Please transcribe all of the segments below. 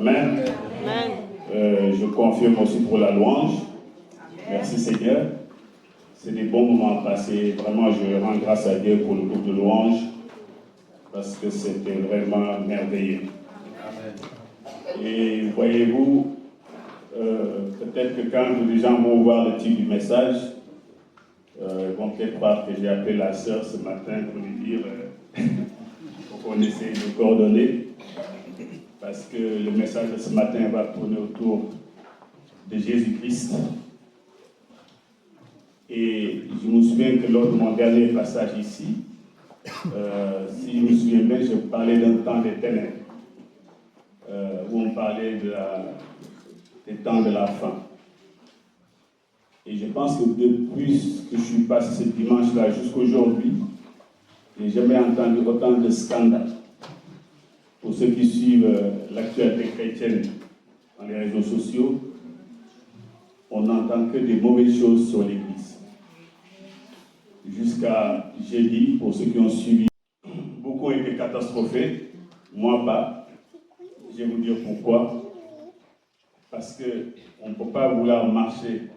Amen. Je confirme aussi pour la louange. Merci Seigneur. C'est des bons moments passés. Vraiment, je rends grâce à Dieu pour le groupe de louange parce que c'était vraiment merveilleux. Et voyez-vous, peut-être que quand les gens vont voir le titre du message, ils vont peut-être croire que j'ai appelé la sœur ce matin pour lui dire faut qu'on essaye de coordonner, parce que le message de ce matin va tourner autour de Jésus-Christ. Et je me souviens que lors de mon dernier passage ici, si je me souviens bien, je parlais d'un temps des ténèbres, où on parlait des temps de la fin. Et je pense que depuis que je suis passé ce dimanche-là jusqu'aujourd'hui, je n'ai jamais entendu autant de scandales. Pour ceux qui suivent l'actualité chrétienne dans les réseaux sociaux, on n'entend que des mauvaises choses sur l'Église. Jusqu'à jeudi, pour ceux qui ont suivi, beaucoup ont été catastrophés, moi pas. Je vais vous dire pourquoi. Parce qu'on ne peut pas vouloir marcher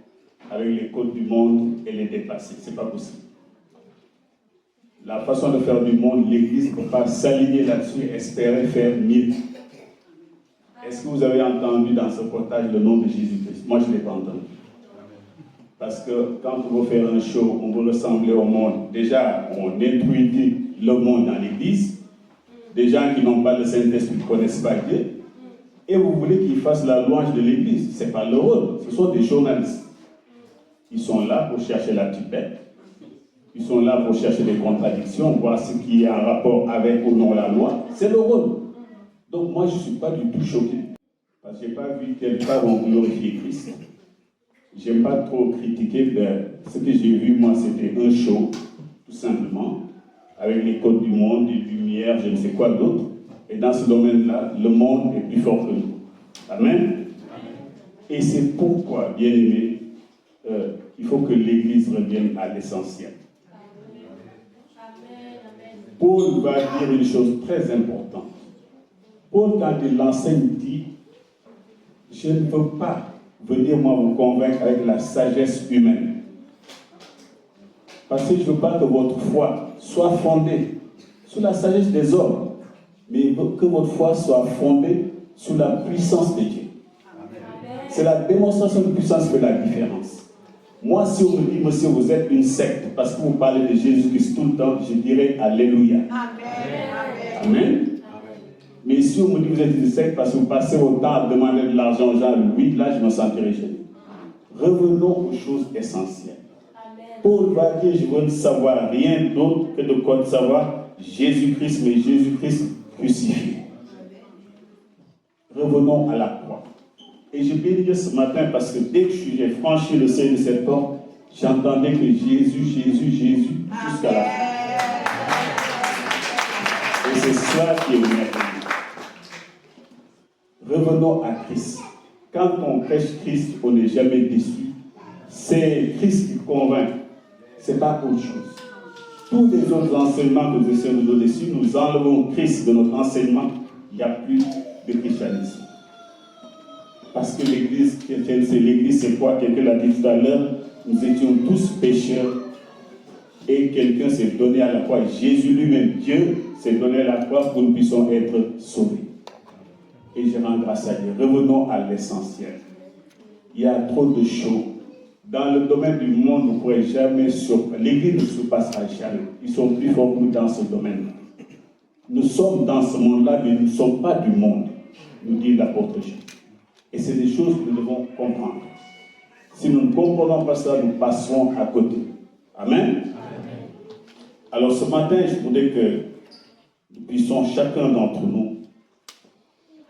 avec les codes du monde et les dépasser. Ce n'est pas possible. La façon de faire du monde, l'Église ne peut pas s'aligner là-dessus et espérer faire mieux. Est-ce que vous avez entendu dans ce reportage le nom de Jésus-Christ? Moi, je ne l'ai pas entendu. Parce que quand on veut faire un show, on veut ressembler au monde. Déjà, on introduit le monde dans l'Église. Des gens qui n'ont pas le Saint-Esprit ne connaissent pas Dieu. Et vous voulez qu'ils fassent la louange de l'Église. Ce n'est pas leur rôle. Ce sont des journalistes. Ils sont là pour chercher la petite bête. Ils sont là pour chercher des contradictions, voir ce qui est en rapport avec ou non la loi. C'est leur rôle. Donc moi, je ne suis pas du tout choqué. Parce que je n'ai pas vu quelque part on glorifier Christ. Je n'aime pas trop critiquer. Ce que j'ai vu, moi, c'était un show, tout simplement, avec les codes du monde, des lumières, je ne sais quoi d'autre. Et dans ce domaine-là, le monde est plus fort que nous. Amen. Et c'est pourquoi, bien aimé, il faut que l'Église revienne à l'essentiel. Paul va dire une chose très importante. Paul, quand il enseigne, dit « Je ne veux pas venir, moi, vous convaincre avec la sagesse humaine. Parce que je ne veux pas que votre foi soit fondée sur la sagesse des hommes, mais que votre foi soit fondée sur la puissance de Dieu. C'est la démonstration de puissance qui fait la différence. Moi, si on me dit, monsieur, vous êtes une secte, parce que vous parlez de Jésus-Christ tout le temps, je dirais Alléluia. Amen. Amen. Mais si on me dit, vous êtes une secte, parce que vous passez votre temps à demander de l'argent aux gens, oui, là, je me sentirai gêné. Revenons aux choses essentielles. Amen. Paul va dire, je veux ne savoir rien d'autre que de savoir Jésus-Christ, mais Jésus-Christ crucifié. Revenons à la croix. Et je bénis Dieu ce matin parce que dès que j'ai franchi le seuil de cette porte, j'entendais que Jésus, jusqu'à la fin. Et c'est cela qui est merveilleux. Revenons à Christ. Quand on prêche Christ, on n'est jamais déçu. C'est Christ qui convainc. Ce n'est pas autre chose. Tous les autres enseignements que nous essayons de donner, si nous enlevons Christ de notre enseignement, il n'y a plus de christianisme. Parce que l'Église chrétienne, c'est quoi? Quelqu'un l'a dit tout à l'heure, nous étions tous pécheurs et quelqu'un s'est donné à la croix. Jésus lui-même, Dieu, s'est donné à la croix pour que nous puissions être sauvés. Et je rends grâce à Dieu. Revenons à l'essentiel. Il y a trop de choses. Dans le domaine du monde, vous ne pourrez jamais surpasser. L'Église ne se passera jamais. Ils sont plus forts que nous dans ce domaine-là. Nous sommes dans ce monde-là, mais nous ne sommes pas du monde, nous dit l'apôtre Jean. Et c'est des choses que nous devons comprendre. Si nous ne comprenons pas ça, nous passerons à côté. Amen. Amen. Alors ce matin, je voudrais que nous puissions, chacun d'entre nous,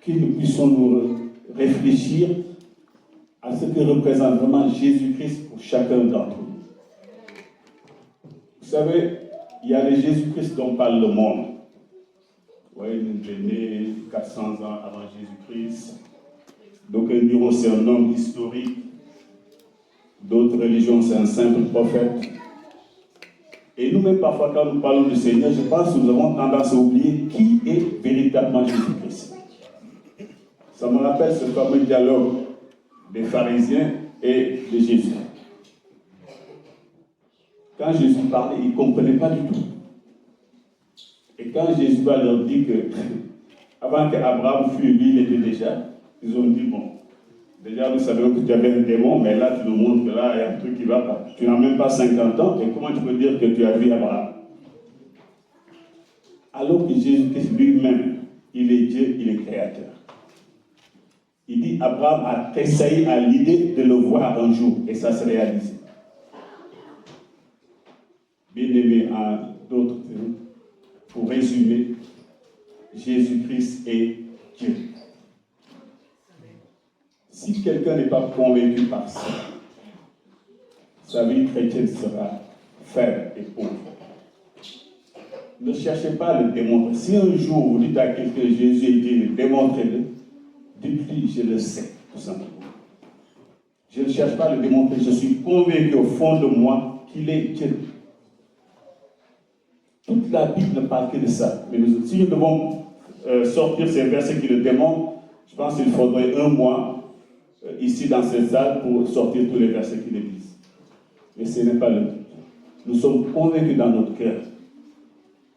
que nous puissions nous réfléchir à ce que représente vraiment Jésus-Christ pour chacun d'entre nous. Vous savez, il y a le Jésus-Christ dont parle le monde. Vous voyez, il est né 400 ans avant Jésus-Christ. Donc, ils diront c'est un homme historique. D'autres religions, c'est un simple prophète. Et nous-mêmes, parfois, quand nous parlons du Seigneur, je pense que nous avons tendance à oublier qui est véritablement Jésus-Christ. Ça me rappelle ce fameux dialogue des pharisiens et de Jésus. Quand Jésus parlait, ils ne comprenaient pas du tout. Et quand Jésus va leur dire que, avant qu'Abraham fût, lui, il était déjà, ils ont dit, bon, déjà nous savions que tu avais un démon, mais là tu nous montres que là il y a un truc qui ne va pas. Tu n'as même pas 50 ans, et comment tu peux dire que tu as vu Abraham? Alors que Jésus-Christ lui-même, il est Dieu, il est créateur. Il dit, Abraham a tressailli à l'idée de le voir un jour, et ça se réalise. Bien aimé, en d'autres termes, pour résumer, Jésus-Christ est Dieu. Si quelqu'un n'est pas convaincu par ça, sa vie chrétienne sera faible et pauvre. Ne cherchez pas à le démontrer. Si un jour vous dites à quelqu'un Jésus est Dieu, démontrez-le, dites-lui je le sais, tout simplement. Je ne cherche pas à le démontrer, je suis convaincu au fond de moi qu'il est Dieu. Toute la Bible ne parle que de ça. Mais si nous devons sortir ces versets qui le démontrent, je pense qu'il faudrait un mois ici dans cette salle pour sortir tous les versets qui le disent. Mais ce n'est pas le but. Nous sommes convaincus dans notre cœur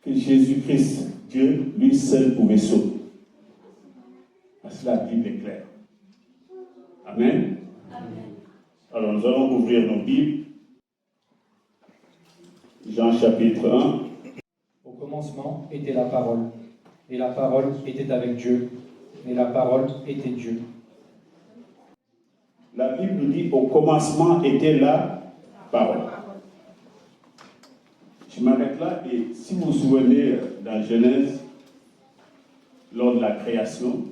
que Jésus-Christ, Dieu, lui seul pouvait sauver. Parce que la Bible est claire. Amen. Amen. Alors nous allons ouvrir nos Bibles. Jean chapitre 1. Au commencement était la parole, et la parole était avec Dieu, et la parole était Dieu. La Bible nous dit au commencement était la parole. Je m'arrête là et si vous vous souvenez dans Genèse, lors de la création,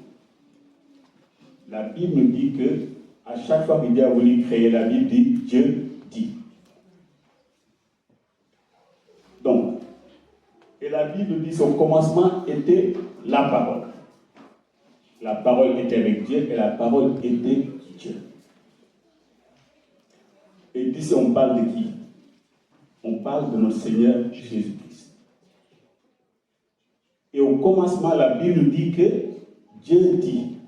la Bible nous dit que à chaque fois que Dieu a voulu créer, la Bible dit Dieu dit. Donc, et la Bible dit au commencement était la parole. La parole était avec Dieu et la parole était Dieu. Et ici, on parle de qui? On parle de notre Seigneur Jésus-Christ. Et au commencement, la Bible dit que Dieu dit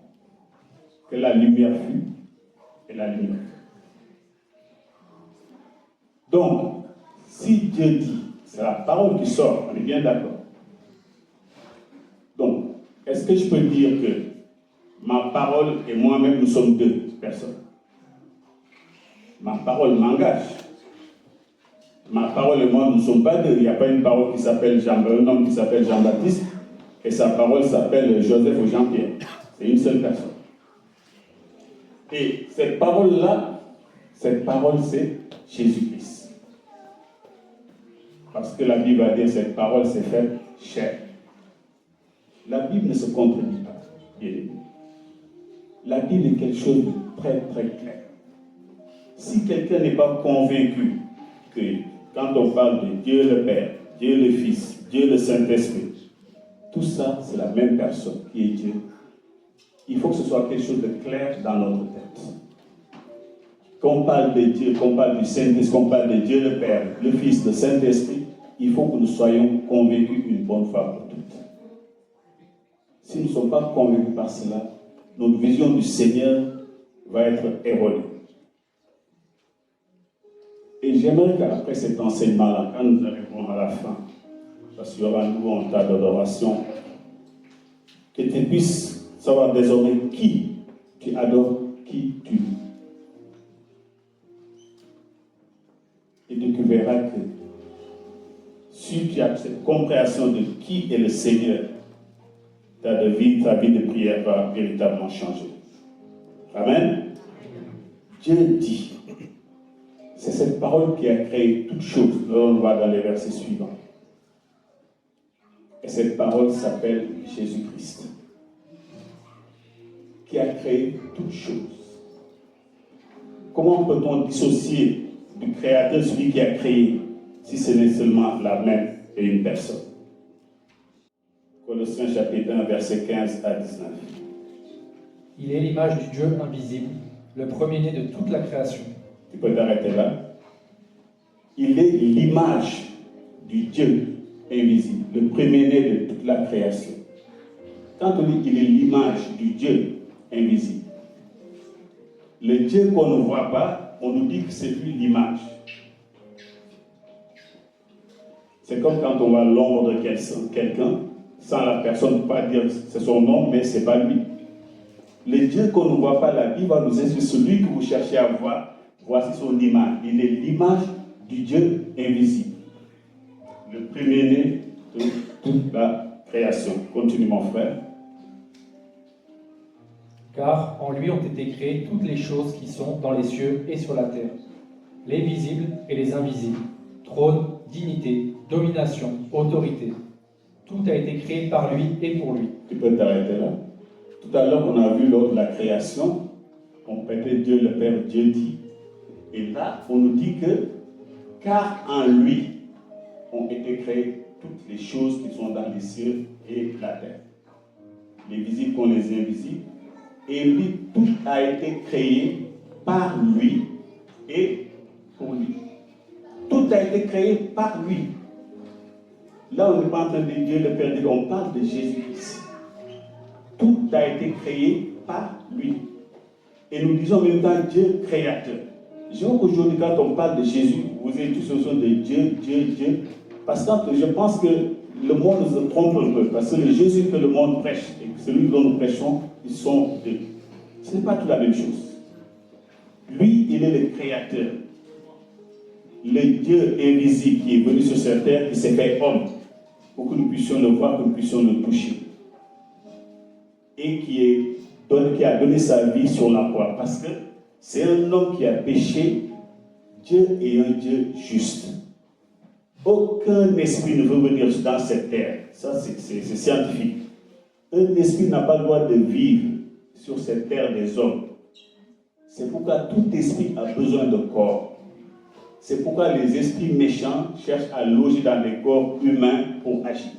que la lumière fut et la lumière fut. Donc, si Dieu dit, c'est la parole qui sort, on est bien d'accord. Donc, est-ce que je peux dire que ma parole et moi-même, nous sommes deux personnes? Ma parole m'engage. Ma parole et moi, nous ne sommes pas deux. Il n'y a pas une parole qui s'appelle un homme qui s'appelle Jean-Baptiste et sa parole s'appelle Joseph ou Jean-Pierre. C'est une seule personne. Et cette parole-là, c'est Jésus-Christ. Parce que la Bible va dire cette parole s'est faite chair. La Bible ne se contredit pas. La Bible est quelque chose de très très clair. Si quelqu'un n'est pas convaincu que quand on parle de Dieu le Père, Dieu le Fils, Dieu le Saint-Esprit, tout ça c'est la même personne qui est Dieu. Il faut que ce soit quelque chose de clair dans notre tête. Quand on parle de Dieu, qu'on parle du Saint-Esprit, qu'on parle de Dieu le Père, le Fils, le Saint-Esprit, il faut que nous soyons convaincus une bonne fois pour toutes. Si nous ne sommes pas convaincus par cela, notre vision du Seigneur va être erronée. Et j'aimerais qu'après cet enseignement-là, quand nous arriverons à la fin, parce qu'il y aura un nouveau tas d'adoration, que tu puisses savoir désormais qui tu adores, qui tu lis. Et tu verras que si tu as cette compréhension de qui est le Seigneur, ta vie de prière va véritablement changer. Amen. Dieu dit. C'est cette parole qui a créé toutes choses. On va dans les versets suivants. Et cette parole s'appelle Jésus-Christ, qui a créé toutes choses. Comment peut-on dissocier du Créateur celui qui a créé, si ce n'est seulement la même et une personne? Colossiens chapitre 1, verset 15 à 19. Il est l'image du Dieu invisible, le premier-né de toute la création. Tu peux t'arrêter là. Il est l'image du Dieu invisible, le premier-né de toute la création. Quand on dit qu'il est l'image du Dieu invisible. Le Dieu qu'on ne voit pas, on nous dit que c'est lui l'image. C'est comme quand on voit l'ombre de quelqu'un, sans la personne pas dire c'est son nom, mais ce n'est pas lui. Le Dieu qu'on ne voit pas, la Bible va nous expliquer celui que vous cherchez à voir, voici son image. Il est l'image du Dieu invisible. Le premier-né de toute la création. Continue mon frère. Car en lui ont été créées toutes les choses qui sont dans les cieux et sur la terre, les visibles et les invisibles, trône, dignité, domination, autorité. Tout a été créé par lui et pour lui. Tu peux t'arrêter là. Tout à l'heure, on a vu lors de la création, on prêtait Dieu le Père, Dieu dit. Et là, on nous dit que, car en lui ont été créées toutes les choses qui sont dans les cieux et la terre, les visibles comme les invisibles. Et lui, tout a été créé par lui et pour lui. Tout a été créé par lui. Là, on n'est pas en train de dire Dieu le Père, on parle de Jésus-Christ. Tout a été créé par lui. Et nous disons en même temps Dieu créateur. Je vois qu'aujourd'hui, quand on parle de Jésus, vous êtes tous au son de Dieu, Dieu, Dieu. Parce que je pense que le monde se trompe un peu. Parce que le Jésus que le monde prêche et celui dont nous prêchons, ils sont deux. Ce n'est pas tout la même chose. Lui, il est le créateur. Le Dieu invisible qui est venu sur cette terre, qui s'est fait homme, pour que nous puissions le voir, que nous puissions le toucher. Et qui a donné sa vie sur la croix. Parce que c'est un homme qui a péché. Dieu est un Dieu juste. Aucun esprit ne veut venir dans cette terre. Ça, c'est scientifique. Un esprit n'a pas le droit de vivre sur cette terre des hommes. C'est pourquoi tout esprit a besoin de corps. C'est pourquoi les esprits méchants cherchent à loger dans les corps humains pour agir.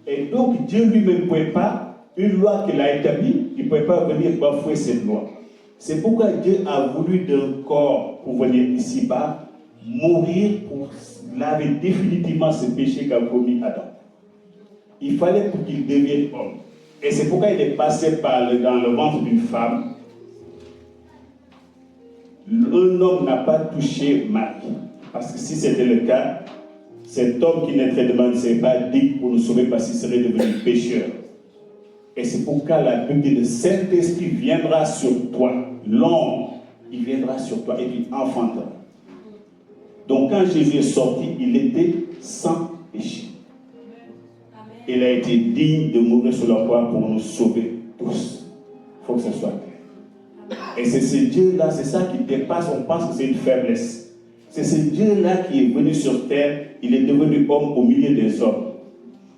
Et donc, Dieu lui-même ne pouvait pas, une loi qu'il a établie, il ne pouvait pas venir bafouer cette loi. C'est pourquoi Dieu a voulu d'un corps pour venir ici-bas, mourir pour laver définitivement ce péché qu'a commis Adam. Il fallait pour qu'il devienne homme. Et c'est pourquoi il est passé dans le ventre d'une femme. Un homme n'a pas touché Marie. Parce que si c'était le cas, cet homme qui naîtrait de Marie ne serait pas digne pour nous sauver parce qu'il serait devenu pécheur. Et c'est pourquoi la Bible dit, le Saint-Esprit viendra sur toi. L'homme, il viendra sur toi et il enfantera. Donc quand Jésus est sorti, il était sans péché. Il a été digne de mourir sur la croix pour nous sauver tous. Il faut que ce soit clair. Et c'est ce Dieu-là, c'est ça qui dépasse, on pense que c'est une faiblesse. C'est ce Dieu-là qui est venu sur terre, il est devenu homme au milieu des hommes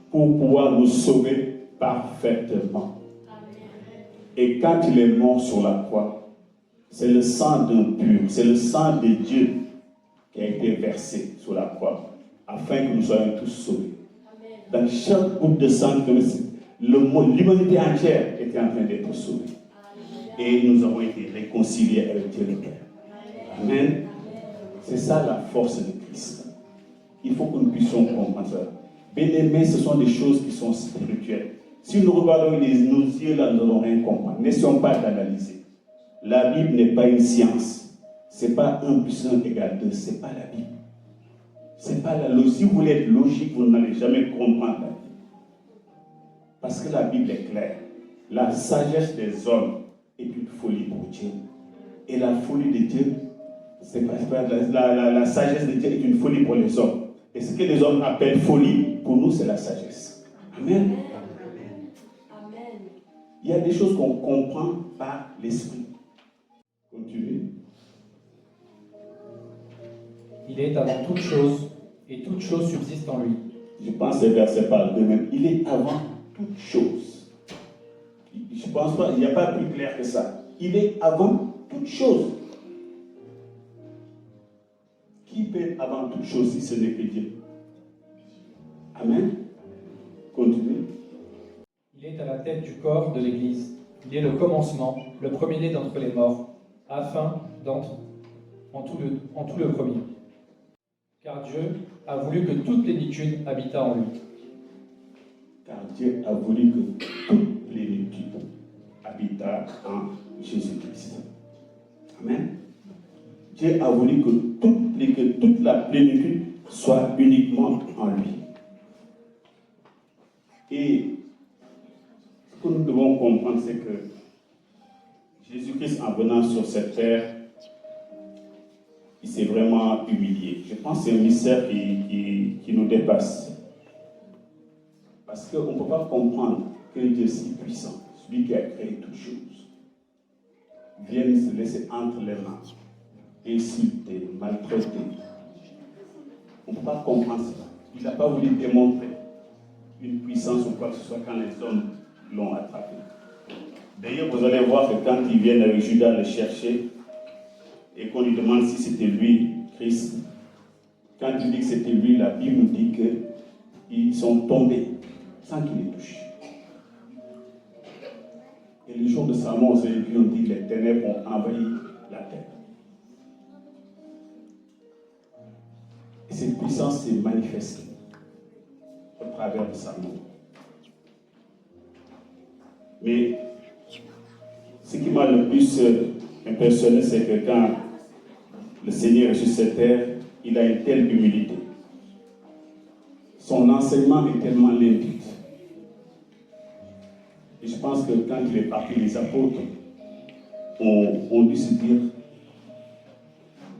pour pouvoir nous sauver parfaitement. Et quand il est mort sur la croix, c'est le sang d'un pur, c'est le sang de Dieu qui a été versé sur la croix afin que nous soyons tous sauvés. Dans chaque goutte de sang, l'humanité entière était en train d'être sauvée. Et nous avons été réconciliés avec Dieu le Père. Amen. C'est ça la force de Christ. Il faut que nous puissions comprendre ça. Bien-aimés, ce sont des choses qui sont spirituelles. Si nous regardons nos yeux là, nous n'allons rien comprendre. N'essayons pas d'analyser. La Bible n'est pas une science. Ce n'est pas 1 plus 1 égale 2. Ce n'est pas la Bible. C'est pas la logique. Si vous voulez être logique, vous n'allez jamais comprendre la Bible. Parce que la Bible est claire. La sagesse des hommes est une folie pour Dieu. Et la folie de Dieu, la sagesse de Dieu est une folie pour les hommes. Et ce que les hommes appellent folie, pour nous, c'est la sagesse. Amen. Amen. Il y a des choses qu'on comprend par l'esprit. Continuez. Il est avant toute chose, et toute chose subsiste en lui. Je pense que ces versets parlent d'eux-mêmes. Il est avant toute chose. Je ne pense pas, il n'y a pas plus clair que ça. Il est avant toute chose. Qui peut être avant toute chose si ce n'est que Dieu? Amen. Continuez. Il est à la tête du corps de l'Église. Il est le commencement, le premier-né d'entre les morts, afin en tout le premier. Car Dieu a voulu que toute plénitude habitât en lui. Car Dieu a voulu que toute plénitude habitera en Jésus-Christ. Amen. Dieu a voulu que toute la plénitude soit uniquement en lui. Et ce que nous devons comprendre, c'est que Jésus-Christ, en venant sur cette terre, il s'est vraiment humilié. Je pense que c'est un mystère qui nous dépasse. Parce qu'on ne peut pas comprendre que Dieu si puissant, celui qui a créé toutes choses, vienne se laisser entre les mains, insulter, maltraiter. On ne peut pas comprendre cela. Il n'a pas voulu démontrer une puissance ou quoi que ce soit quand les hommes l'ont attrapé. D'ailleurs, vous allez voir que quand ils viennent avec Judas le chercher et qu'on lui demande si c'était lui, Christ, quand il dit que c'était lui, la Bible nous dit qu'ils sont tombés sans qu'il les touche. Et le jour de sa mort, vous avez vu, on dit que les ténèbres ont envahi la terre. Et cette puissance s'est manifestée au travers de sa mort. Mais ce qui m'a le plus impressionné, c'est que quand le Seigneur est sur cette terre, il a une telle humilité. Son enseignement est tellement limpide. Et je pense que quand il est parti, les apôtres ont dû se dire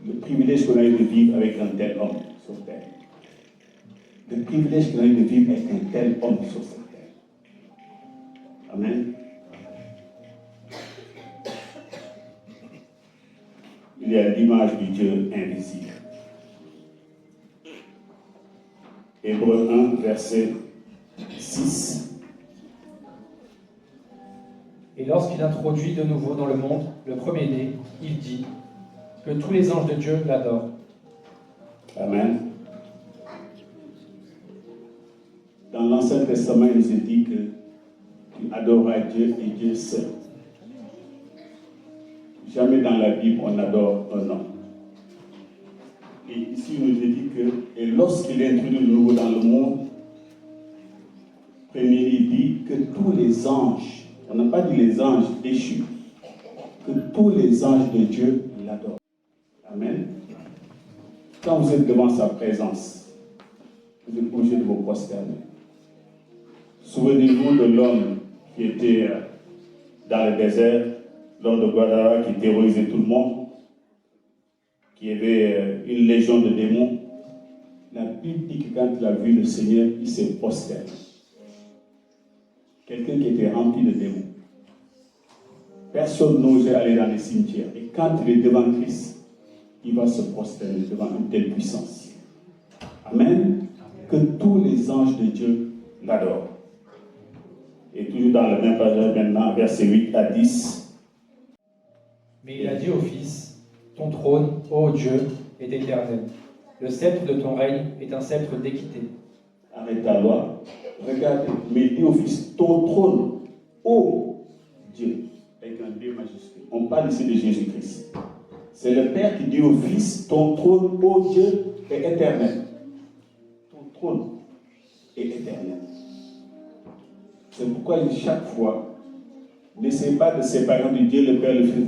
le privilège qu'on a eu de vivre avec un tel homme sur terre. Le privilège qu'on a eu de vivre avec un tel homme sur cette terre. Amen. Il y a l'image du Dieu invisible. Hébreux 1, verset 6. Et lorsqu'il introduit de nouveau dans le monde le premier-né, il dit que tous les anges de Dieu l'adorent. Amen. Dans l'Ancien Testament, il nous est dit que tu adoreras Dieu et Dieu seul. Jamais dans la Bible on adore un homme. Et ici, il nous est dit que, et lorsqu'il est introduit de nouveau dans le monde, premier, il dit que tous les anges, on n'a pas dit les anges déchus, que tous les anges de Dieu l'adorent. Amen. Quand vous êtes devant sa présence, vous êtes obligé de vous prosterner. Souvenez-vous de l'homme qui était dans le désert, l'homme de Guadara qui terrorisait tout le monde, qui avait une légion de démons. La Bible dit que quand il a vu le Seigneur, il s'est prosterné. Quelqu'un qui était rempli de démons. Personne n'osait aller dans les cimetières. Et quand il est devant Christ, il va se prosterner devant une telle puissance. Amen. Que tous les anges de Dieu l'adorent. Et toujours dans le même passage maintenant, versets 8 à 10. Mais il a dit au Fils, ton trône, ô Dieu, est éternel. Le sceptre de ton règne est un sceptre d'équité. Arrête ta loi. Regarde, mais il dit au Fils, ton trône, ô Dieu, avec un D majuscule. On parle ici de Jésus-Christ. C'est le Père qui dit au Fils, ton trône, ô Dieu, est éternel. Ton trône est éternel. C'est pourquoi chaque fois, n'essayez pas de séparer de Dieu le Père, le Fils,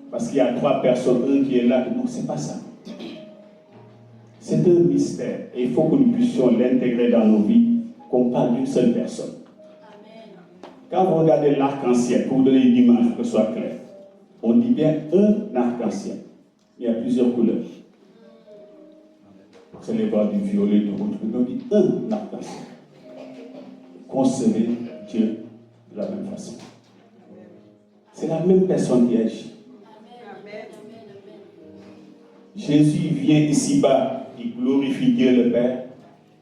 parce qu'il y a trois personnes, un qui est là. Non, c'est pas ça. C'est un mystère et il faut que nous puissions l'intégrer dans nos vies, qu'on parle d'une seule personne. Quand vous regardez l'arc-en-ciel, pour vous donner une image, que ce soit clair, on dit bien un arc-en-ciel. Il y a plusieurs couleurs. Vous allez voir du violet, du rouge, on dit un arc-en-ciel. Concevez Dieu de la même façon. C'est la même personne qui agit. Jésus vient ici-bas, il glorifie Dieu le Père.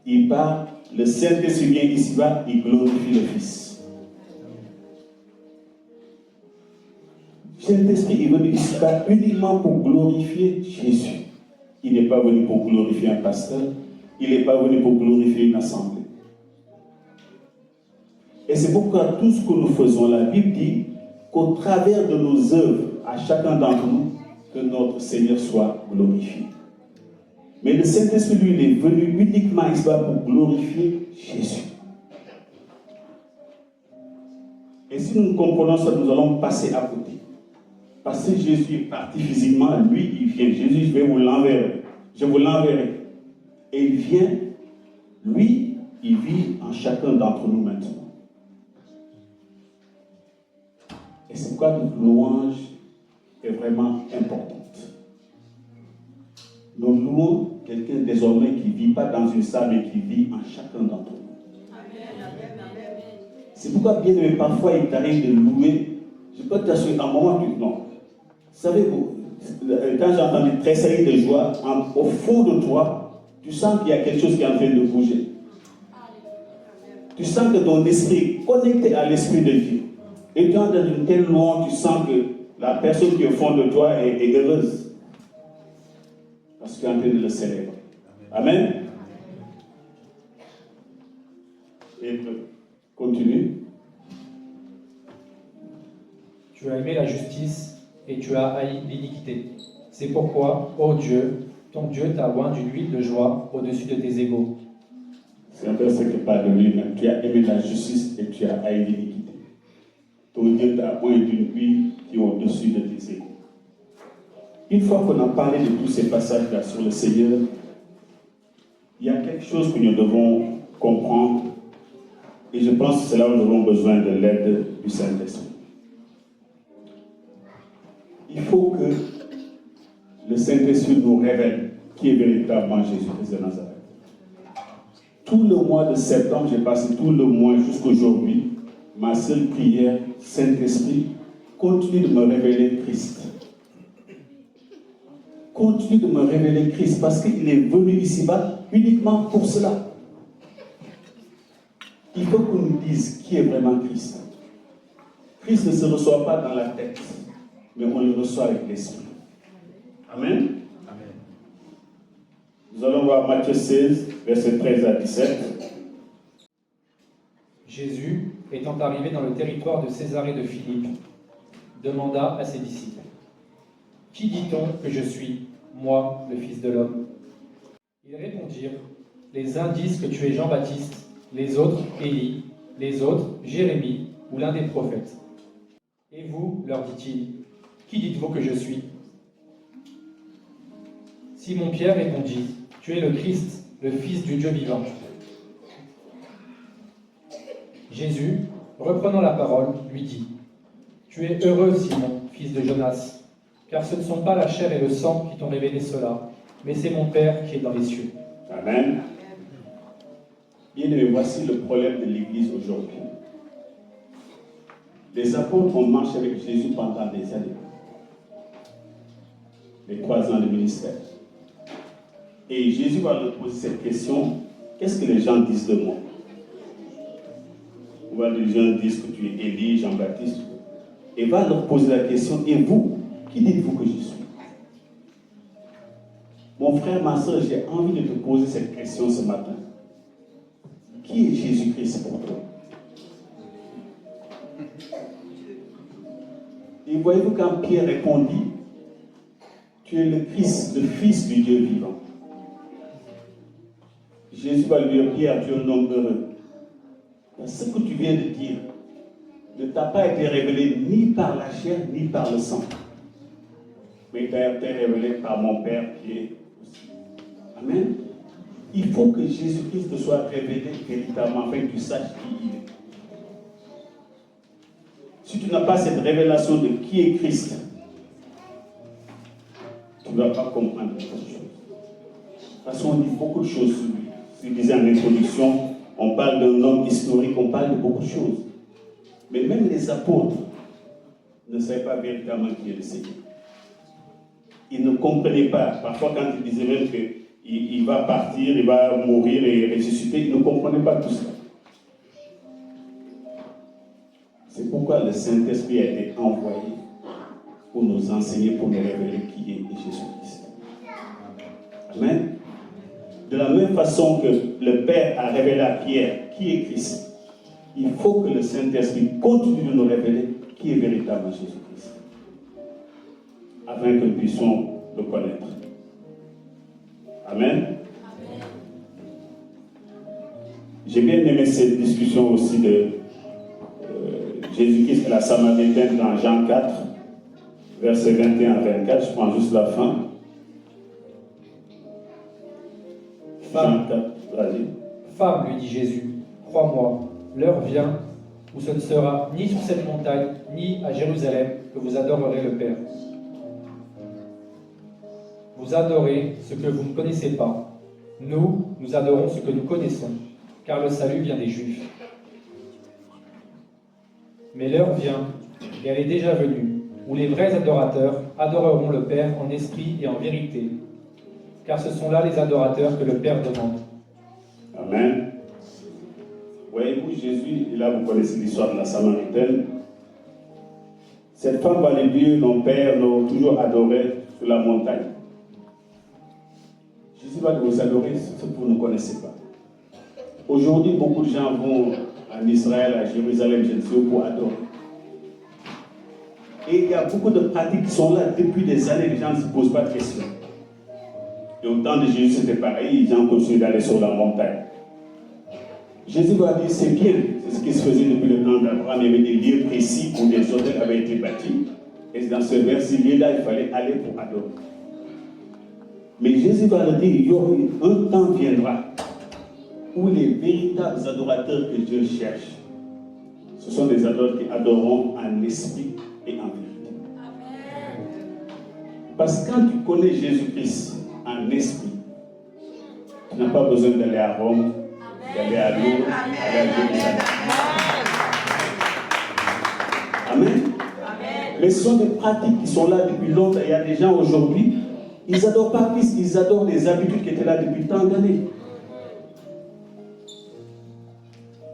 Il part, le Saint-Esprit vient ici-bas, il glorifie le Fils. Saint-Esprit est venu ici-bas uniquement pour glorifier Jésus. Il n'est pas venu pour glorifier un pasteur, il n'est pas venu pour glorifier une assemblée. Et c'est pourquoi tout ce que nous faisons, la Bible dit qu'au travers de nos œuvres, à chacun d'entre nous, que notre Seigneur soit glorifié. Mais le Saint-Esprit, lui, il est venu uniquement ici pour glorifier Jésus. Et si nous comprenons ça, nous allons passer à côté. Parce que Jésus est parti physiquement, lui, il vient. Jésus, je vais vous l'enverrer. Je vous l'enverrai. Et il vient, lui, il vit en chacun d'entre nous maintenant. Et c'est pourquoi notre louange est vraiment importante. Nous louons quelqu'un désormais qui ne vit pas dans une salle, mais qui vit en chacun d'entre nous. C'est pourquoi, bien aimé, parfois il t'arrive de louer. Je peux t'assurer, à un moment, non. Vous savez, quand j'ai entendu tressaillir de joie, au fond de toi, tu sens qu'il y a quelque chose qui est en train de bouger. Tu sens que ton esprit est connecté à l'Esprit de Dieu. Et quand dans une telle louange, tu sens que la personne qui est au fond de toi est heureuse. Parce que tu es en train de le célébrer. Amen. Et continue. Tu as aimé la justice et tu as haï l'iniquité. C'est pourquoi, ô Dieu, ton Dieu t'a oint d'une huile de joie au-dessus de tes égaux. C'est un verset qui parle de lui-même. Tu as aimé la justice et tu as haï l'iniquité. Ton Dieu t'a oint d'une huile qui est au-dessus de tes égaux. Une fois qu'on a parlé de tous ces passages-là sur le Seigneur, il y a quelque chose que nous devons comprendre. Et je pense que c'est là où nous avons besoin de l'aide du Saint-Esprit. Il faut que le Saint-Esprit nous révèle qui est véritablement Jésus-Christ de Nazareth. Tout le mois de septembre, j'ai passé tout le mois jusqu'aujourd'hui, ma seule prière, Saint-Esprit, continue de me révéler Christ. Continue de me révéler Christ parce qu'il est venu ici-bas uniquement pour cela. Il faut qu'on nous dise qui est vraiment Christ. Christ ne se reçoit pas dans la tête, mais on le reçoit avec l'esprit. Amen. Amen. Nous allons voir Matthieu 16, versets 13 à 17. Jésus, étant arrivé dans le territoire de Césarée de Philippe, demanda à ses disciples: Qui dit-on que je suis, moi, le Fils de l'homme? Ils répondirent: Les uns disent que tu es Jean-Baptiste, les autres Élie, les autres Jérémie ou l'un des prophètes. Et vous, leur dit-il, qui dites-vous que je suis? Simon-Pierre répondit: Tu es le Christ, le Fils du Dieu vivant. Jésus, reprenant la parole, lui dit: Tu es heureux, Simon, fils de Jonas, car ce ne sont pas la chair et le sang qui t'ont révélé cela, mais c'est mon Père qui est dans les cieux. Amen. Bien aimé, voici le problème de l'Église aujourd'hui. Les apôtres ont marché avec Jésus pendant des années. Les 3 ans de ministère. Et Jésus va leur poser cette question: qu'est-ce que les gens disent de moi? On va les gens disent que tu es Élie, Jean-Baptiste. Et va leur poser la question: et vous, qui dites-vous que je suis? Mon frère, ma soeur, j'ai envie de te poser cette question ce matin. Qui est Jésus-Christ pour toi? Et voyez-vous, quand Pierre répondit: Tu es le Christ, le Fils du Dieu vivant. Jésus va lui dire: Pierre, tu es un homme heureux. Ce que tu viens de dire ne t'a pas été révélé ni par la chair, ni par le sang. Mais il t'a été révélé par mon Père qui est aussi. Amen. Il faut que Jésus-Christ te soit révélé véritablement afin que tu saches qui il est. Si tu n'as pas cette révélation de qui est Christ, tu ne vas pas comprendre beaucoup de choses. Parce qu'on dit beaucoup de choses sur lui. Je disais en introduction, on parle d'un homme historique, on parle de beaucoup de choses. Mais même les apôtres ne savaient pas véritablement qui est le Seigneur. Ils ne comprenaient pas. Parfois, quand ils disaient même qu'il va partir, il va mourir et ressusciter, ils ne comprenaient pas tout ça. C'est pourquoi le Saint-Esprit a été envoyé pour nous enseigner, pour nous révéler qui est Jésus-Christ. Amen. De la même façon que le Père a révélé à Pierre qui est Christ, il faut que le Saint-Esprit continue de nous révéler qui est véritablement Jésus-Christ, afin que nous puissions le connaître. Amen. J'ai bien aimé cette discussion aussi de Jésus-Christ et la Samaritaine dans Jean 4, versets 21 à 24. Je prends juste la fin. Jean 4, vas-y. Femme, lui dit Jésus, crois-moi, l'heure vient où ce ne sera ni sur cette montagne, ni à Jérusalem que vous adorerez le Père. Vous adorez ce que vous ne connaissez pas. Nous adorons ce que nous connaissons, car le salut vient des Juifs. Mais l'heure vient, et elle est déjà venue, où les vrais adorateurs adoreront le Père en esprit et en vérité, car ce sont là les adorateurs que le Père demande. Amen. Voyez-vous, Jésus, et là vous connaissez l'histoire de la Samaritaine. Cette femme va les dire, nos pères l'ont toujours adoré sur la montagne. Jésus va vous adorer ce que vous ne connaissez pas. Aujourd'hui, beaucoup de gens vont en Israël, à Jérusalem, je ne sais où, pour adorer. Et il y a beaucoup de pratiques qui sont là depuis des années, les gens ne se posent pas de questions. Et au temps de Jésus, c'était pareil, les gens continuaient d'aller sur la montagne. Jésus va dire, c'est bien, c'est ce qui se faisait depuis le temps d'Abraham, il y avait des lieux précis où des hôtels avaient été bâtis. Et dans ce verset-là, il fallait aller pour adorer. Mais Jésus va le dire, un temps viendra où les véritables adorateurs que Dieu cherche, ce sont des adorateurs qui adoreront en esprit et en vérité. Parce que quand tu connais Jésus-Christ en esprit, tu n'as pas besoin d'aller à Rome, d'aller à Lourdes, d'aller à Jérusalem. Amen. Mais ce sont des pratiques qui sont là depuis longtemps. Il y a des gens aujourd'hui, ils n'adorent pas Christ, ils adorent des habitudes qui étaient là depuis tant d'années.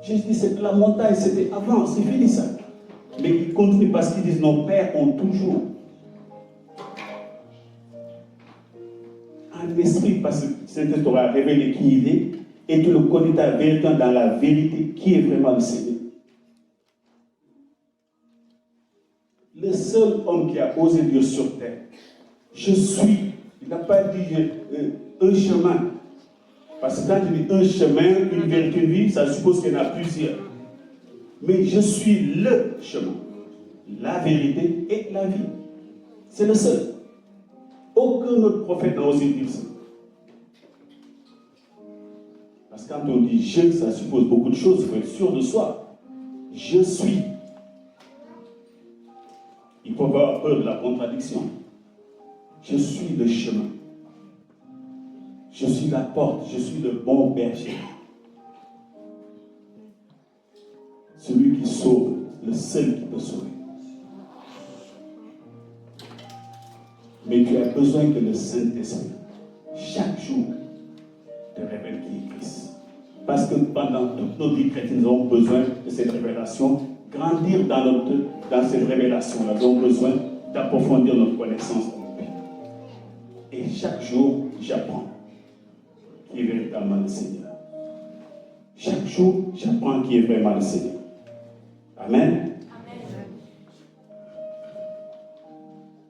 Jésus dit, c'est la montagne, c'était avant, c'est fini ça. Mais ils continuent parce qu'ils disent, nos pères ont toujours un esprit, parce que Saint-Esprit t'aura révélé qui il est, et tu le connais ta vérité dans la vérité, qui est vraiment le Seigneur. Le seul homme qui a osé dire sur terre, je suis, il n'a pas dit un chemin. Parce que quand tu dis un chemin, une vérité, une vie, ça suppose qu'il y en a plusieurs. Mais je suis le chemin, la vérité et la vie. C'est le seul. Aucun autre prophète n'a osé dire ça. Parce que quand on dit je, ça suppose beaucoup de choses, il faut être sûr de soi. Je suis. Il faut avoir peur de la contradiction. Je suis le chemin. Je suis la porte, je suis le bon berger. Celui qui sauve, le seul qui peut sauver. Mais tu as besoin que le Saint-Esprit, chaque jour, te révèle qui est Christ. Parce que pendant toute notre vie chrétienne, nous avons besoin de cette révélation, grandir dans cette révélation-là. Nous avons besoin d'approfondir notre connaissance de lui. Et chaque jour, j'apprends qui est véritablement le Seigneur. Chaque jour, j'apprends qui est vraiment le Seigneur. Amen. Amen.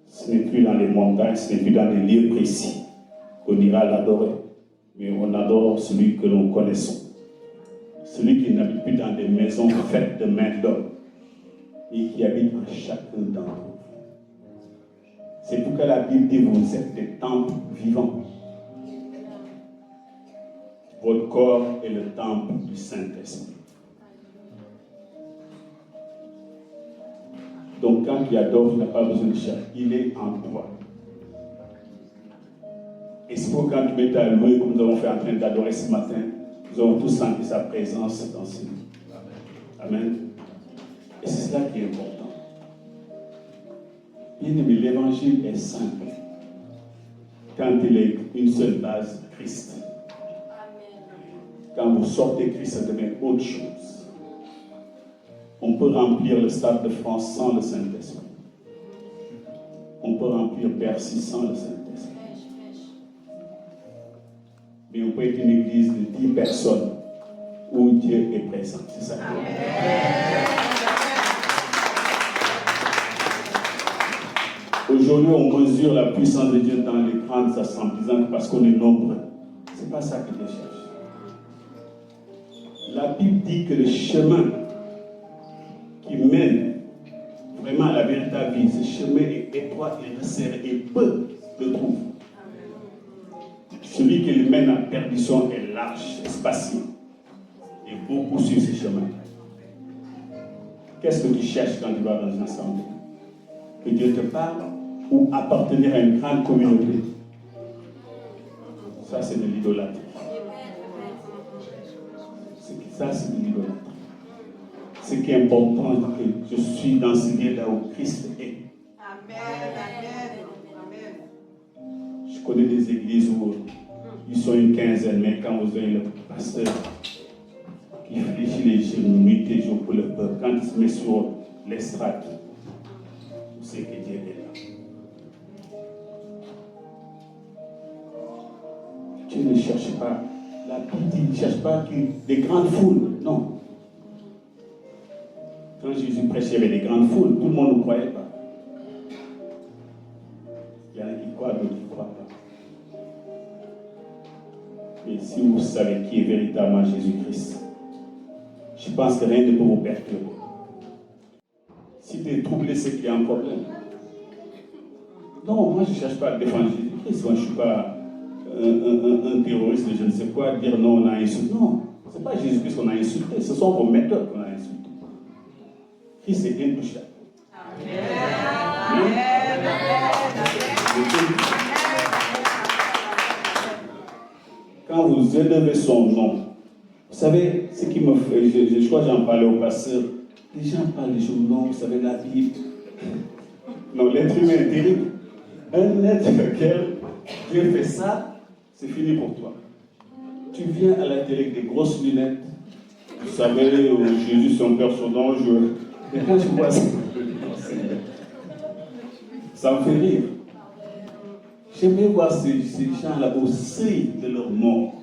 Ce n'est plus dans les montagnes, ce n'est plus dans les lieux précis qu'on ira l'adorer. Mais on adore celui que nous connaissons. Celui qui n'habite plus dans des maisons faites de mains d'hommes et qui habite en chacun d'entre vous. C'est pourquoi la Bible dit vous êtes des temples vivants. Votre corps est le temple du Saint-Esprit. Donc quand tu adores, tu n'as pas besoin de chercher. Il est en toi. Et c'est pourquoi quand tu mets ta louer, comme nous avons fait en train d'adorer ce matin, nous avons tous senti sa présence dans ce lieu. Amen. Et c'est cela qui est important. Bien aimé, l'évangile est simple. Quand il est une seule base, Christ. Quand vous sortez Christ, ça devient autre chose. On peut remplir le Stade de France sans le Saint-Esprit. On peut remplir Bercy sans le Saint-Esprit. Mais on peut être une église de 10 personnes où Dieu est présent. C'est ça. Aujourd'hui, on mesure la puissance de Dieu dans les grandes assemblées parce qu'on est nombreux. Ce n'est pas ça que Dieu cherche. La Bible dit que le chemin qui mène vraiment à la véritable vie, ce chemin est étroit et resserré et peu le trouvent. Celui qui le mène à perdition est large, spacieux et beaucoup sur ce chemin. Qu'est-ce que tu cherches quand tu vas dans une assemblée? Que Dieu te parle ou appartenir à une grande communauté? Ça, c'est de l'idolâtrie. Ça, c'est de l'idolâtrie. Ce qui est important, c'est que je suis dans ce lieu-là où Christ est. Amen. Je connais des églises où ils sont une quinzaine, mais quand vous avez le pasteur qui fléchit les genoux nuit et jour pour le peuple, quand il se met sur l'estrade, vous savez que Dieu est là. Dieu ne cherche pas la pitié, il ne cherche pas des grandes foules, non. Quand Jésus prêchait avec des grandes foules, tout le monde ne croyait pas. Il y en a qui croient, d'autres qui ne croient pas. Mais si vous savez qui est véritablement Jésus-Christ, je pense que rien ne peut vous perturber. Si tu es troublé, c'est qu'il y a un problème. Non, moi je ne cherche pas à défendre Jésus-Christ. Moi je ne suis pas un terroriste de je ne sais quoi, dire non, on a insulté. Non, ce n'est pas Jésus-Christ qu'on a insulté, ce sont vos méthodes qu'on a insultées. Christ est intouchable. Amen. Quand vous élevez son nom, vous savez, ce qui me fait, je crois que j'en parlais au pasteur, les gens parlent des choses, non, vous savez, la Bible. Non, l'être humain est terrible. Un être auquel Dieu fait ça, c'est fini pour toi. Tu viens à la télé avec des grosses lunettes, vous savez, Jésus, son personnage. Et quand je vois ça, ça me fait rire. J'aimerais voir ces gens-là au seuil de leur mort.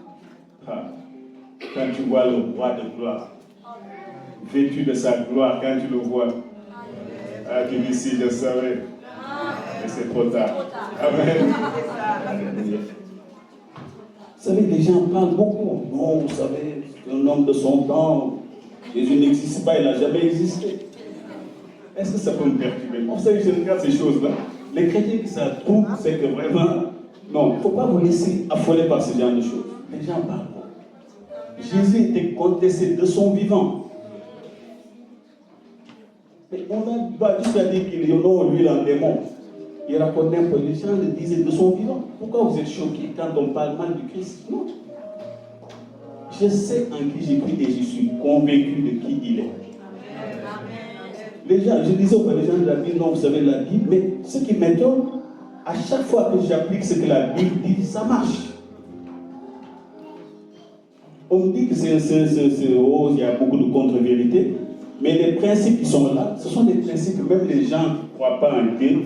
Quand tu vois le roi de gloire, vêtu de sa gloire, quand tu le vois, tu dis si je savais, mais c'est trop tard. Amen. Vous savez, les gens parlent beaucoup. Non, vous savez, c'est un homme de son temps. Jésus n'existe pas, il n'a jamais existé. Est-ce que ça peut me perturber? Vous savez, je regarde ces choses-là. Les chrétiens qui ça trouve, c'est que vraiment, non, il ne faut pas vous laisser affoler par ce genre de choses. Les gens parlent. Jésus était contesté de son vivant. Mais on a pas juste à dire qu'il est non, lui, il est un démon. Il raconte un peu, les gens le disaient de son vivant. Pourquoi vous êtes choqués quand on parle mal du Christ? Non. Je sais en qui j'ai cru et je suis convaincu de qui il est. Les gens, je disais aux gens de la Bible, non, vous savez la Bible, mais ce qui m'étonne, à chaque fois que j'applique ce que la Bible dit, ça marche. On me dit que il y a beaucoup de contre-vérités, mais les principes qui sont là, ce sont des principes que même les gens qui ne croient pas en Dieu,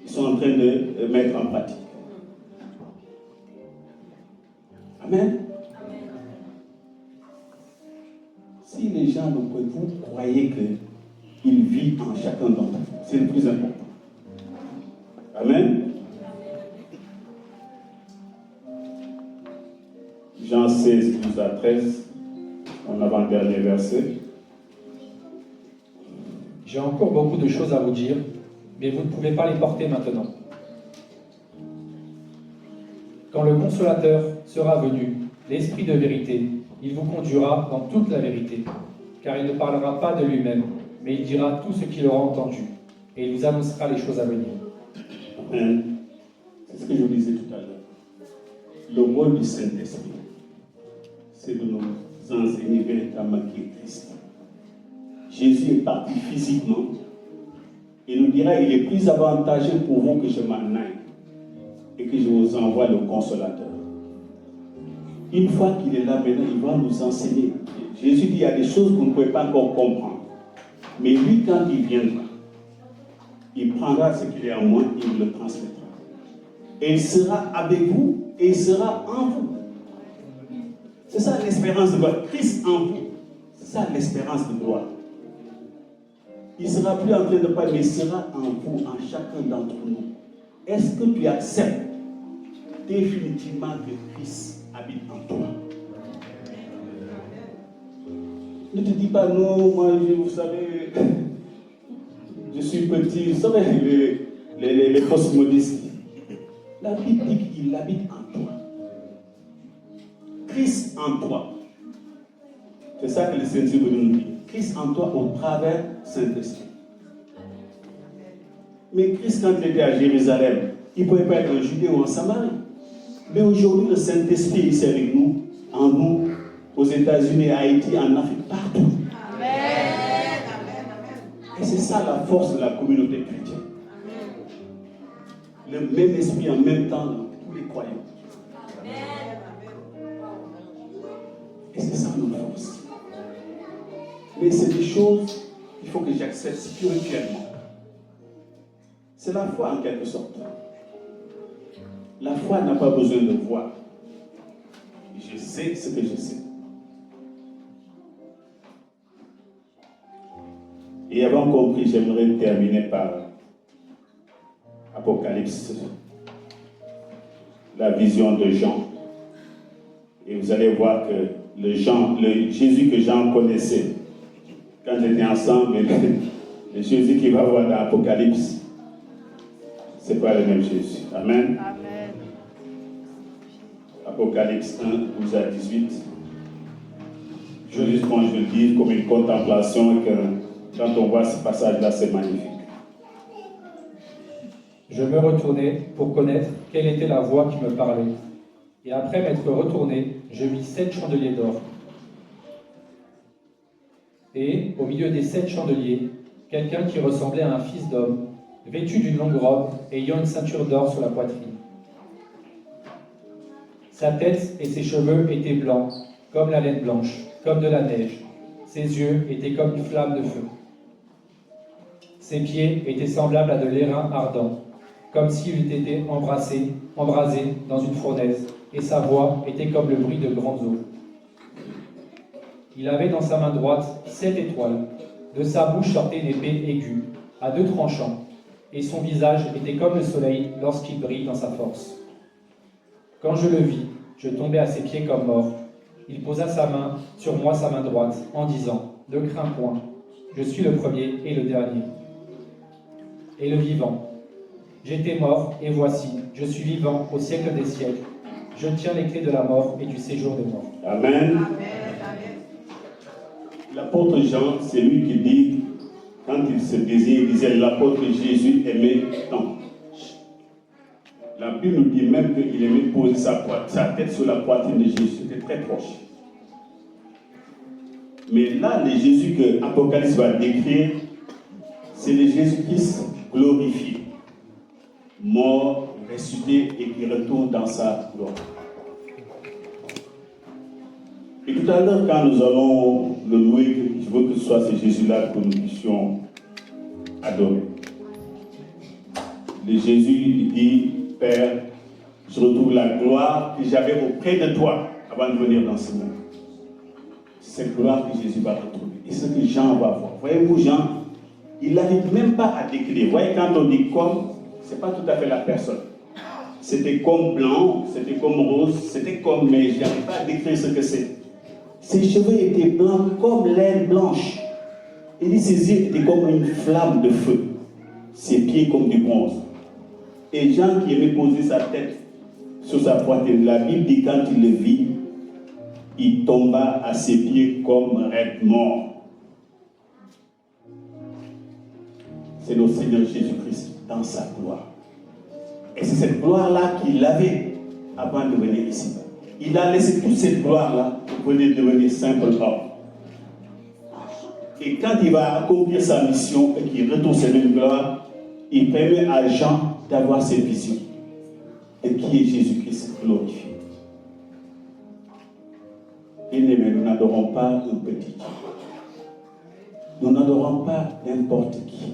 ils sont en train de mettre en pratique. Amen. Si les gens ne croient, vous croyez qu'il vit en chacun d'entre vous, c'est le plus important. Amen. Jean 16, 12 à 13, en avant-dernier verset. J'ai encore beaucoup de choses à vous dire, mais vous ne pouvez pas les porter maintenant. Quand le Consolateur sera venu, l'Esprit de vérité, il vous conduira dans toute la vérité, car il ne parlera pas de lui-même, mais il dira tout ce qu'il aura entendu, et il vous annoncera les choses à venir. Amen. C'est ce que je vous disais tout à l'heure. Le rôle du Saint-Esprit, c'est de nous enseigner véritablement qui est Christ. Jésus est parti physiquement et nous dira il est plus avantageux pour vous que je m'en aille et que je vous envoie le Consolateur. Une fois qu'il est là maintenant, il va nous enseigner. Jésus dit il y a des choses que vous ne pouvez pas encore comprendre. Mais lui, quand il viendra, il prendra ce qu'il est en moi et il le transmettra. Et il sera avec vous et il sera en vous. C'est ça l'espérance de gloire. Christ en vous. C'est ça l'espérance de gloire. Il ne sera plus en train de parler, mais il sera en vous, en chacun d'entre nous. Est-ce que tu acceptes définitivement que Christ habite en toi? Ne te dis pas non, moi, vous savez, je suis petit, vous savez, les fausses modesties. La Bible dit qu'il habite en toi. Christ en toi. C'est ça que le Saint-Esprit nous dit. Christ en toi au travers du Saint-Esprit. Mais Christ, quand il était à Jérusalem, il ne pouvait pas être en Judée ou en Samarie. Mais aujourd'hui, le Saint-Esprit est ici avec nous, en nous, aux États-Unis, à Haïti, en Afrique, partout. Amen. Et c'est ça la force de la communauté chrétienne. Le même esprit en même temps dans tous les croyants. Et c'est ça notre force. Mais c'est des choses qu'il faut que j'accepte spirituellement. C'est la foi en quelque sorte. La foi n'a pas besoin de voir. Je sais ce que je sais. Et avant compris, j'aimerais terminer par Apocalypse, la vision de Jean. Et vous allez voir que le Jésus que Jean connaissait, quand j'étais ensemble, le Jésus qu'il va voir dans l'Apocalypse, ce n'est pas le même Jésus. Amen. Amen. Apocalypse 1, 12 à 18. Je veux juste qu'on je le dise comme une contemplation et que quand on voit ce passage-là, c'est magnifique. Je me retournai pour connaître quelle était la voix qui me parlait. Et après m'être retourné, je vis 7 chandeliers d'or. Et, au milieu des 7 chandeliers, quelqu'un qui ressemblait à un fils d'homme, vêtu d'une longue robe, ayant une ceinture d'or sur la poitrine. Sa tête et ses cheveux étaient blancs, comme la laine blanche, comme de la neige. Ses yeux étaient comme une flamme de feu. Ses pieds étaient semblables à de l'airain ardent, comme s'il eût été embrasé dans une fournaise, et sa voix était comme le bruit de grandes eaux. Il avait dans sa main droite 7 étoiles. De sa bouche sortait une épée aiguë, à 2 tranchants, et son visage était comme le soleil lorsqu'il brille dans sa force. Quand je le vis, je tombai à ses pieds comme mort. Il posa sa main sur moi, sa main droite, en disant, « Ne crains point, je suis le premier et le dernier, et le vivant. J'étais mort, et voici, je suis vivant au siècle des siècles. Je tiens les clés de la mort et du séjour des morts. » Amen. L'apôtre Jean, c'est lui qui dit, quand il se désire, il disait l'apôtre Jésus aimait tant. La Bible nous dit même qu'il aimait poser sa tête sur la poitrine de Jésus. C'était très proche. Mais là, le Jésus que l'Apocalypse va décrire, c'est le Jésus-Christ glorifié, mort, ressuscité et qui retourne dans sa gloire. Et tout à l'heure, quand nous allons le louer, je veux que ce soit ce Jésus-là que nous puissions adorer. Le Jésus, il dit, Père, je retrouve la gloire que j'avais auprès de toi avant de venir dans ce monde. C'est cette gloire que Jésus va retrouver. Et ce que Jean va voir. Voyez-vous, Jean, il n'arrive même pas à décrire. Vous voyez, quand on dit comme, ce n'est pas tout à fait la personne. C'était comme blanc, c'était comme rose, c'était comme, mais je n'arrive pas à décrire ce que c'est. Ses cheveux étaient blancs comme laine blanche. Il dit ses yeux étaient comme une flamme de feu. Ses pieds comme du bronze. Et Jean qui aimait poser sa tête sur sa poitrine, la Bible dit quand il le vit, il tomba à ses pieds comme raide mort. C'est notre Seigneur Jésus-Christ dans sa gloire. Et c'est cette gloire-là qu'il avait avant de venir ici. Il a laissé toute cette gloire-là pour venir devenir simple homme. Et quand il va accomplir sa mission et qu'il retourne cette même gloire, il permet à Jean d'avoir cette vision de qui est Jésus-Christ glorifié. Bien-aimés, nous n'adorons pas un petit Dieu. Nous n'adorons pas n'importe qui.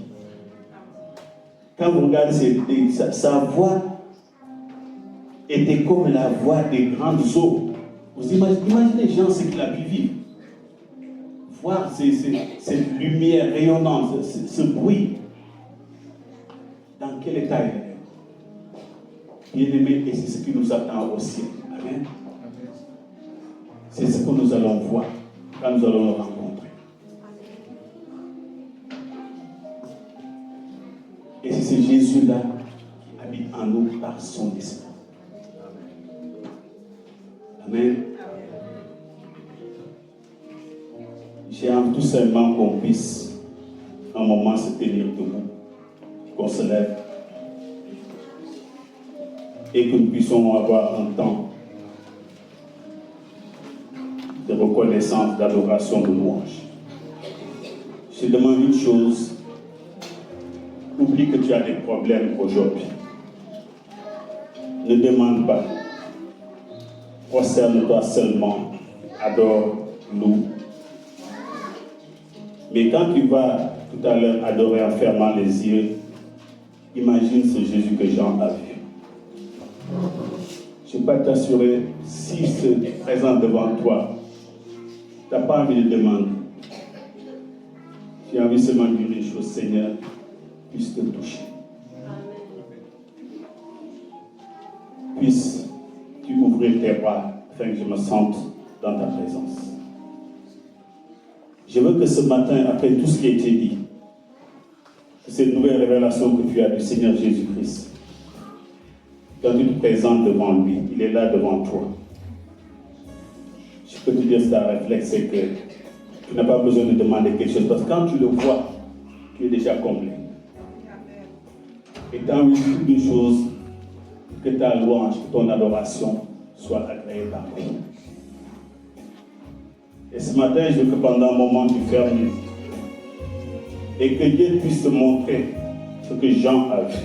Quand vous regardez sa voix était comme la voix des grandes eaux. Vous imaginez les gens ce qu'il a pu vivre. Voir cette lumière rayonnante, ce bruit. Dans quel état il est. Bien-aimé, et c'est ce qui nous attend au ciel. Amen. C'est ce que nous allons voir quand nous allons le rencontrer. c'est Jésus-là qui habite en nous par son esprit. Amen. J'ai envie tout simplement qu'on puisse un moment se tenir debout, qu'on se lève et que nous puissions avoir un temps de reconnaissance, d'adoration, de louange. Je te demande une chose, oublie que tu as des problèmes aujourd'hui. Ne demande pas, prosterne-toi seulement, adore, loue. Mais quand tu vas tout à l'heure adorer en fermant les yeux, imagine ce Jésus que Jean a vu. Je ne peux pas t'assurer, s'il se présente devant toi, tu n'as pas envie de demander. Tu as envie seulement de dire une chose, Seigneur, puisse te toucher. Puisses-tu ouvrir tes bras afin que je me sente dans ta présence. Je veux que ce matin, après tout ce qui a été dit, cette nouvelle révélation que tu as du Seigneur Jésus-Christ, quand tu te présentes devant lui, il est là devant toi. Je peux te dire ça, réflexe, c'est que tu n'as pas besoin de demander quelque chose, parce que quand tu le vois, tu es déjà comblé. Et tu as envie d'une chose, que ta louange, que ton adoration soit agréée par lui. Et ce matin, je veux que pendant un moment, tu fermes les yeux. Et que Dieu puisse te montrer ce que Jean a vu.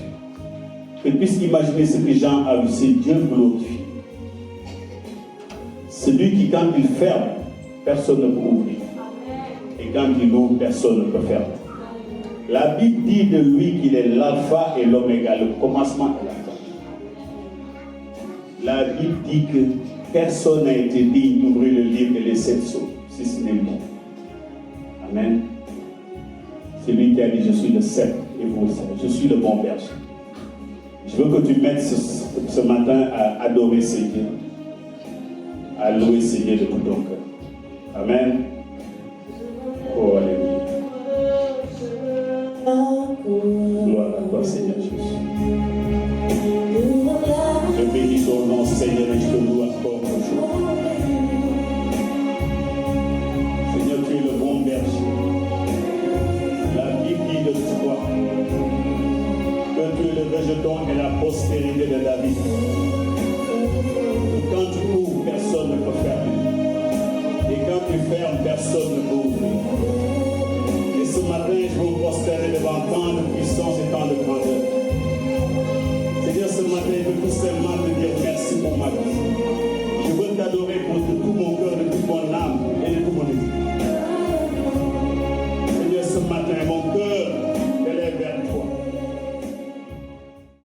Que tu puisses imaginer ce que Jean a vu. C'est Dieu glorifié. Celui qui, quand il ferme, personne ne peut ouvrir. Et quand il ouvre, personne ne peut fermer. La Bible dit de lui qu'il est l'alpha et l'oméga, le commencement et la fin. La Bible dit que personne n'a été digne d'ouvrir le livre et les 7 sceaux, si ce n'est lui. Amen. C'est lui qui a dit, je suis le seul et vous le savez. Je suis le bon berger. Je veux que tu mettes ce matin à adorer Seigneur, à louer Seigneur de tout ton cœur. Amen. Oh, alléluia. Gloire à toi, Seigneur Jésus. Je bénis ton nom, Seigneur, et je te loue encore aujourd'hui. Seigneur, tu es le bon berger. La Bible dit de toi que tu es le rejeton et la postérité de David. Quand tu ouvres, personne ne peut fermer. Et quand tu fermes, personne ne peut ouvrir. Et ce matin, je veux me prosterner devant tant de puissance et tant de grandeur. Seigneur, ce matin, je veux tout simplement